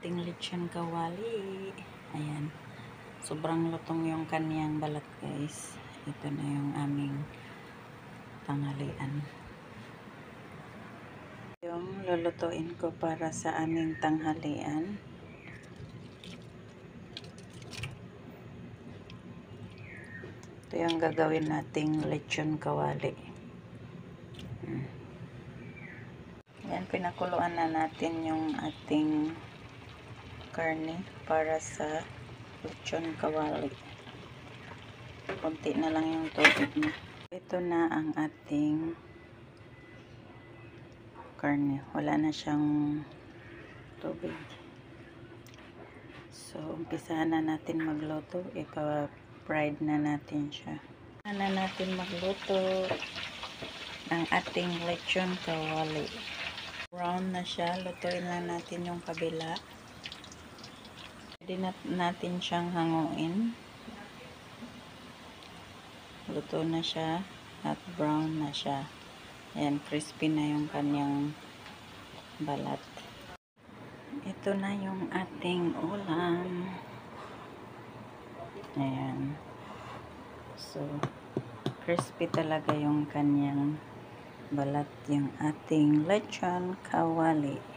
ating lechon kawali. Ayan. Sobrang lutong yung kaniyang balat, guys. Ito na yung aming tanghalian. Yung lulutuin ko para sa aming tanghalian. Ito yung gagawin nating lechon kawali. Yan, pinakuluan na natin yung ating karne para sa lechon kawali. Kunti na lang yung tubig na. Ito na ang ating karne. Wala na siyang tubig. So, umpisahan na natin magluto. Ipa-fried na natin siya. Umpisahan na natin magluto ng ating lechon kawali. Brown na siya. Lutuin lang natin yung kabila. Pwede natin siyang hanguin. Luto na siya at brown na siya. Ayan, crispy na yung kanyang balat. Ito na yung ating ulam. Ayan. So, crispy talaga yung kanyang balat, yung ating lechon kawali.